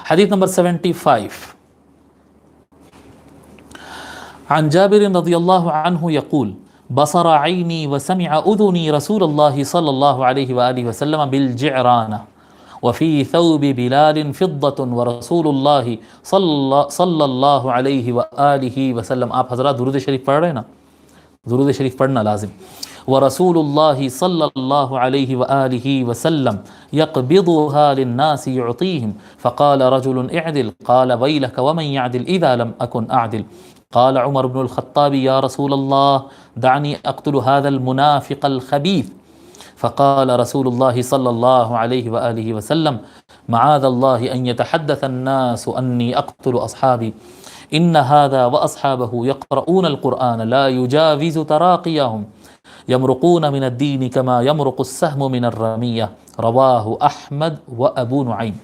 حدیث نمبر 75 عن جابر رضی اللہ عنہ یقول بصر عینی وسمع اذنی رسول اللہ صلی اللہ علیہ وآلہ وسلم بالجعرانہ وفی ثوب بلال فضة ورسول اللہ صلی اللہ علیہ وآلہ وسلم. آپ حضرات درود شریف پڑھ رہے ہیں نا؟ درود شریف پڑھنا لازم. ورسول اللہ صلی اللہ علیہ وآلہ وسلم يقبضها للناس يعطيهم فقال رجل اعدل قال ويلك ومن يعدل إذا لم أكن أعدل. قال عمر بن الخطاب يا رسول الله دعني أقتل هذا المنافق الخبيث. فقال رسول الله صلى الله عليه وآله وسلم معاذ الله أن يتحدث الناس أني أقتل أصحابي إن هذا وأصحابه يقرؤون القرآن لا يجاوز تراقيهم يمرقون من الدين كما يمرق السهم من الرمية. رواه أحمد وأبو نعيم.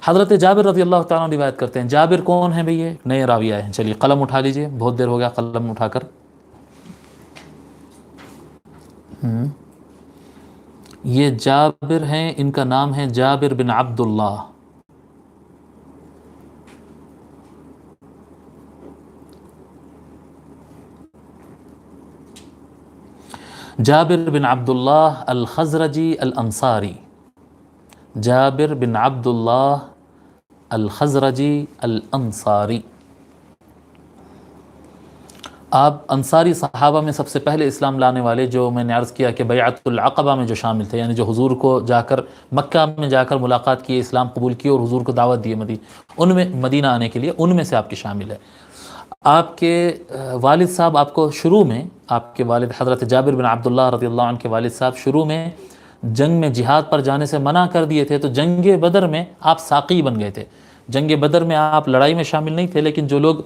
حضرت جابر رضی اللہ تعالیٰ عنہ روایت کرتے ہیں. جابر کون ہیں بھئی؟ نئے راوی آئے ہیں. چلیے قلم اٹھا لیجئے، بہت دیر ہو گیا قلم اٹھا کر. یہ جابر ہیں، ان کا نام ہے جابر بن عبداللہ. جابر بن عبداللہ الخزرجی الانصاری. جابر بن عبداللہ الخزرجی الانصاری. آپ انصاری صحابہ میں سب سے پہلے اسلام لانے والے، جو میں نے عرض کیا کہ بیعت العقبہ میں جو شامل تھے، یعنی جو حضور کو جا کر مکہ میں جا کر ملاقات کی، اسلام قبول کی اور حضور کو دعوت دی ان میں مدینہ آنے کے لیے، ان میں سے آپ کی شامل ہے. آپ کے والد صاحب آپ کو شروع میں، آپ کے والد حضرت جابر بن عبداللہ رضی اللہ عنہ کے والد صاحب شروع میں جنگ میں جہاد پر جانے سے منع کر دیے تھے. تو جنگ بدر میں آپ ساقی بن گئے تھے. جنگ بدر میں آپ لڑائی میں شامل نہیں تھے، لیکن جو لوگ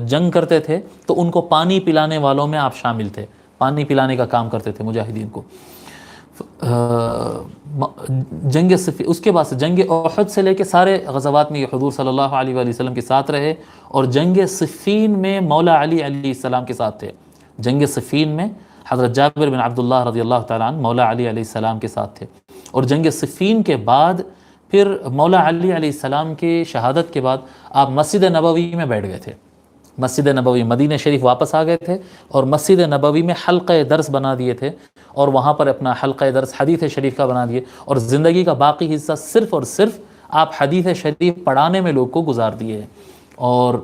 جنگ کرتے تھے تو ان کو پانی پلانے والوں میں آپ شامل تھے. پانی پلانے کا کام کرتے تھے مجاہدین کو. جنگ صفین، اس کے بعد سے جنگ احد سے لے کے سارے غزوات میں یہ حضور صلی اللہ علیہ وآلہ وسلم کے ساتھ رہے، اور جنگ صفین میں مولا علی علیہ السلام کے ساتھ تھے. جنگ صفین میں حضرت جابر بن عبداللہ رضی اللہ تعالیٰ عنہ مولا علی علیہ السلام کے ساتھ تھے. اور جنگ صفین کے بعد پھر مولا علی علیہ السلام کی شہادت کے بعد آپ مسجد نبوی میں بیٹھ گئے تھے. مسجد نبوی، مدینہ شریف واپس آ گئے تھے اور مسجد نبوی میں حلقہ درس بنا دیے تھے، اور وہاں پر اپنا حلقہ درس حدیث شریف کا بنا دیے، اور زندگی کا باقی حصہ صرف اور صرف آپ حدیث شریف پڑھانے میں لوگ کو گزار دیے ہیں. اور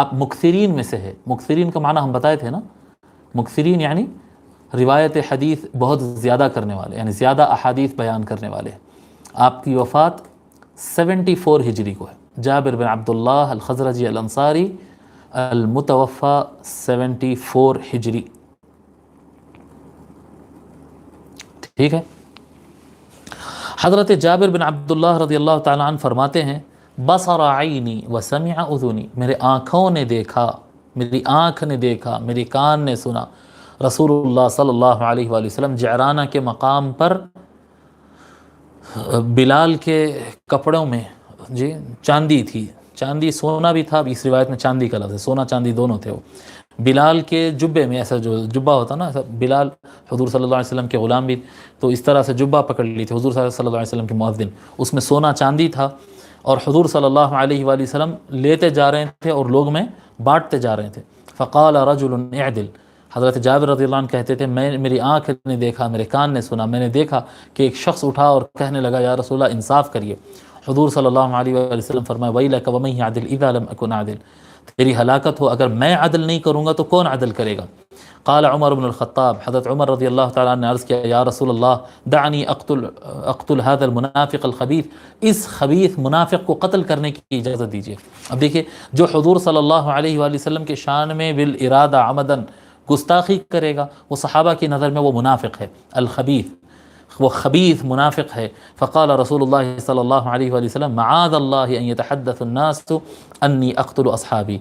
آپ مکثرین میں سے ہے. مکثرین کا معنی ہم بتائے تھے نا. مکثرین یعنی روایت حدیث بہت زیادہ کرنے والے، یعنی زیادہ احادیث بیان کرنے والے. آپ کی وفات 74 ہجری کو ہے. جابر بن عبداللہ الخزرجی الانصاری المتوفى 74 ہجری. ٹھیک ہے. حضرت جابر بن عبداللہ رضی اللہ تعالیٰ عنہ فرماتے ہیں بصر عینی وسمع اذنی، میرے آنکھوں نے دیکھا، میری آنکھ نے دیکھا، میری کان نے سنا. رسول اللہ صلی اللہ علیہ وآلہ وسلم جعرانہ کے مقام پر بلال کے کپڑوں میں جی چاندی تھی. چاندی سونا بھی تھا، اس روایت میں چاندی کا لفظ ہے، سونا چاندی دونوں تھے. وہ بلال کے جبے میں، ایسا جو جبہ ہوتا نا، ایسا بلال حضور صلی اللہ علیہ وسلم کے غلام بھی، تو اس طرح سے جبہ پکڑ لی تھی حضور صلی اللہ علیہ وسلم کے مؤذن. اس میں سونا چاندی تھا، اور حضور صلی اللہ علیہ وآلہ وسلم لیتے جا رہے تھے اور لوگ میں بانٹتے جا رہے تھے. فقال رجل اعدل، حضرت جابر رضی اللہ عنہ کہتے تھے میری آنکھ نے دیکھا، میرے کان نے سنا، میں نے دیکھا کہ ایک شخص اٹھا اور کہنے لگا یا رسول اللہ انصاف کریے. حضور صلی اللہ علیہ وآلہ وسلم فرمایا ویلک ومن یعدل اذا لم اکن عادل، تیری ہلاکت ہو اگر میں عدل نہیں کروں گا تو کون عدل کرے گا. قال عمر بن الخطاب، حضرت عمر رضی اللہ تعالیٰ نے عرض کیا یا رسول اللہ دعنی اقتل هذا المنافق الخبیث، اس خبیث منافق کو قتل کرنے کی اجازت دیجیے. اب دیکھیے، جو حضور صلی اللہ علیہ وآلہ وسلم کے شان میں بالارادہ عمدن گستاخی کرے گا، وہ صحابہ کی نظر میں وہ منافق ہے، الخبیث، وہ خبیث منافق ہے. فقال رسول اللہ صلی اللہ علیہ وآلہ وسلم معاذ اللہ ان يتحدث الناس انی اقتل اصحابی.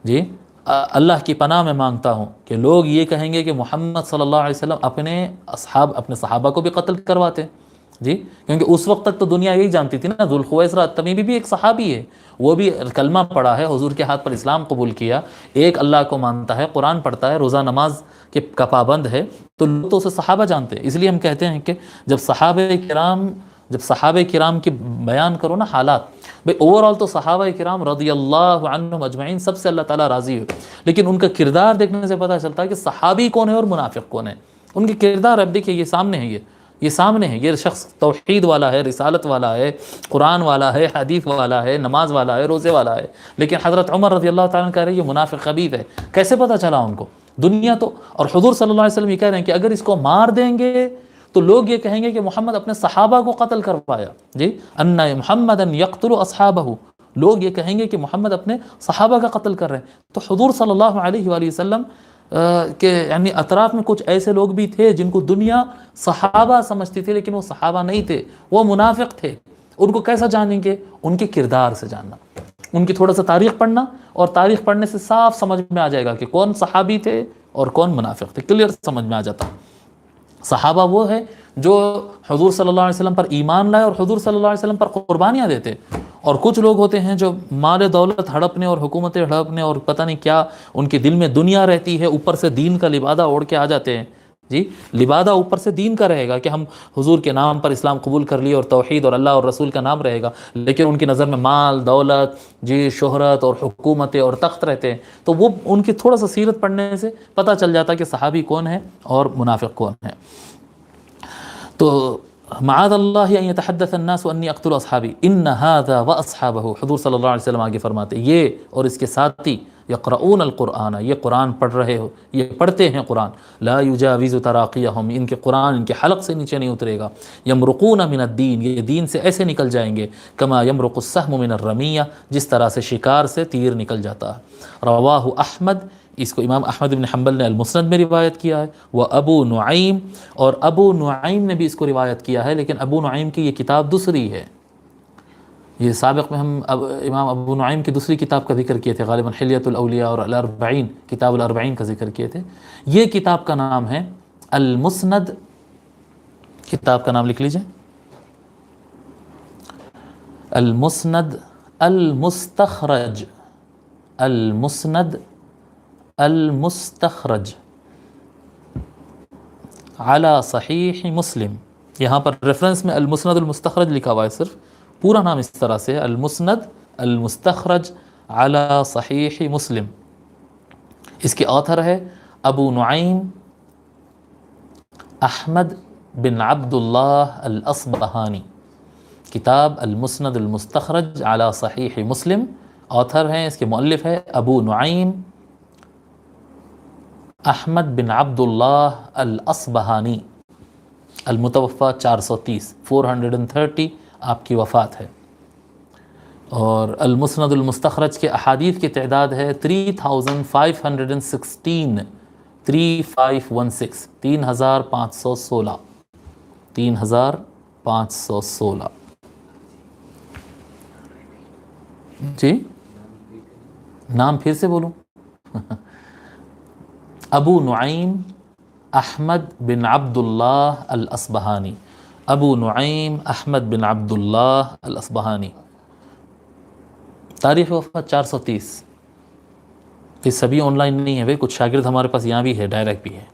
جی اللہ کی پناہ میں مانگتا ہوں کہ لوگ یہ کہیں گے کہ محمد صلی اللہ علیہ وسلم اپنے صحابہ کو بھی قتل کرواتے. جی کیونکہ اس وقت تک تو دنیا یہی جانتی تھی نا، ذوالخویسرہ التمیمی بھی ایک صحابی ہے، وہ بھی کلمہ پڑھا ہے، حضور کے ہاتھ پر اسلام قبول کیا، ایک اللہ کو مانتا ہے، قرآن پڑھتا ہے، روزہ نماز کا پابند ہے، تو لوگ تو اسے صحابہ جانتے ہیں. اس لیے ہم کہتے ہیں کہ جب صحابہ کرام جب صحابہ کرام کی بیان کرو نا حالات، بھئی اوور آل تو صحابہ کرام رضی اللہ عنہم اجمعین سب سے اللہ تعالیٰ راضی ہے، لیکن ان کا کردار دیکھنے سے پتہ چلتا ہے کہ صحابی کون ہے اور منافق کون ہے. ان کے کردار اب دیکھیے یہ سامنے ہے، یہ سامنے ہے. یہ شخص توحید والا ہے، رسالت والا ہے، قرآن والا ہے، حدیث والا ہے، نماز والا ہے، روزے والا ہے، لیکن حضرت عمر رضی اللہ تعالیٰ کہہ رہے ہیں یہ منافق خبیث ہے. کیسے پتہ چلا ان کو؟ دنیا تو، اور حضور صلی اللہ علیہ وسلم یہ کہہ رہے ہیں کہ اگر اس کو مار دیں گے تو لوگ یہ کہیں گے کہ محمد اپنے صحابہ کو قتل کروایا. جی، ان محمدا یقتل اصحابہ، لوگ یہ کہیں گے کہ محمد اپنے صحابہ کا قتل کر رہے ہیں. تو حضور صلی اللہ علیہ وآلہ وسلم کہ یعنی اطراف میں کچھ ایسے لوگ بھی تھے جن کو دنیا صحابہ سمجھتی تھی، لیکن وہ صحابہ نہیں تھے، وہ منافق تھے. ان کو کیسا جانیں گے؟ ان کے کردار سے جاننا، ان کی تھوڑا سا تاریخ پڑھنا، اور تاریخ پڑھنے سے صاف سمجھ میں آ جائے گا کہ کون صحابی تھے اور کون منافق تھے. کلیئر سمجھ میں آ جاتا. صحابہ وہ ہے جو حضور صلی اللہ علیہ وسلم پر ایمان لائے اور حضور صلی اللہ علیہ وسلم پر قربانیاں دیتے. اور کچھ لوگ ہوتے ہیں جو مال دولت ہڑپنے اور حکومتیں ہڑپنے اور پتہ نہیں کیا ان کے دل میں دنیا رہتی ہے، اوپر سے دین کا لبادہ اوڑھ کے آ جاتے ہیں. جی، لبادہ اوپر سے دین کا رہے گا کہ ہم حضور کے نام پر اسلام قبول کر لیے اور توحید اور اللہ اور رسول کا نام رہے گا، لیکن ان کی نظر میں مال دولت، جی، شہرت اور حکومتیں اور تخت رہتے ہیں. تو وہ ان کی تھوڑا سا سیرت پڑھنے سے پتہ چل جاتا کہ صحابی کون ہے اور منافق کون ہے. تو معاذ اللہ ان یتحدث الناس انی اقتل اصحابی ان ھذا واصحابہ، حضور صلی اللہ علیہ وسلم آگے فرماتے یہ اور اس کے ساتھی یقرؤون القرآن، یہ قرآن پڑھ رہے ہو، یہ پڑھتے ہیں قرآن، لا یجاوز تراقیہم، ان کے قرآن ان کے حلق سے نیچے نہیں اترے گا، یمرقون من الدین، یہ دین سے ایسے نکل جائیں گے، کما یمرق السہم من الرمیہ، جس طرح سے شکار سے تیر نکل جاتا ہے. رواہ احمد، اس کو امام احمد بن حنبل نے المسند میں روایت کیا ہے، وہ ابو نعیم، اور ابو نعیم نے بھی اس کو روایت کیا ہے، لیکن ابو نعیم کی یہ کتاب دوسری ہے. یہ سابق میں ہم امام ابو نعیم کی دوسری کتاب کا ذکر کیے تھے، غالباً حلیۃ الاولیاء اور الاربعین، کتاب الاربعین کا ذکر کیے تھے. یہ کتاب کا نام ہے المسند. کتاب کا نام لکھ لیجئے، المسند المستخرج، المسند المستخرج علی صحیح مسلم. یہاں پر ریفرنس میں المسند المستخرج لکھا ہوا ہے، صرف پورا نام اس طرح سے ہے، المسند المستخرج علی صحیح مسلم. اس کے آتھر ہے ابو نعیم احمد بن عبد اللہ الاصبہانی. کتاب المسند المستخرج علی صحیح مسلم، آتھر ہیں اس کے مؤلف ہے ابو نعیم احمد بن عبد اللہ الاصبہانی، المتوفى 430، 430 آپ کی وفات ہے. اور المسند المستخرج کے احادیث کی تعداد ہے 3516، 3516، 3516، 3516. جی، نام پھر سے بولوں، ابو نعیم احمد بن عبد اللہ الاصبہانی، ابو نعیم احمد بن عبد اللہ الاصبہانی. تاریخ وفات 430. یہ سبھی آن لائن نہیں ہے بھائی، کچھ شاگرد ہمارے پاس یہاں بھی ہے، ڈائریکٹ بھی ہے.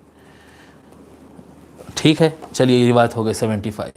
ٹھیک ہے، چلیے یہ روایت ہو گئی 75.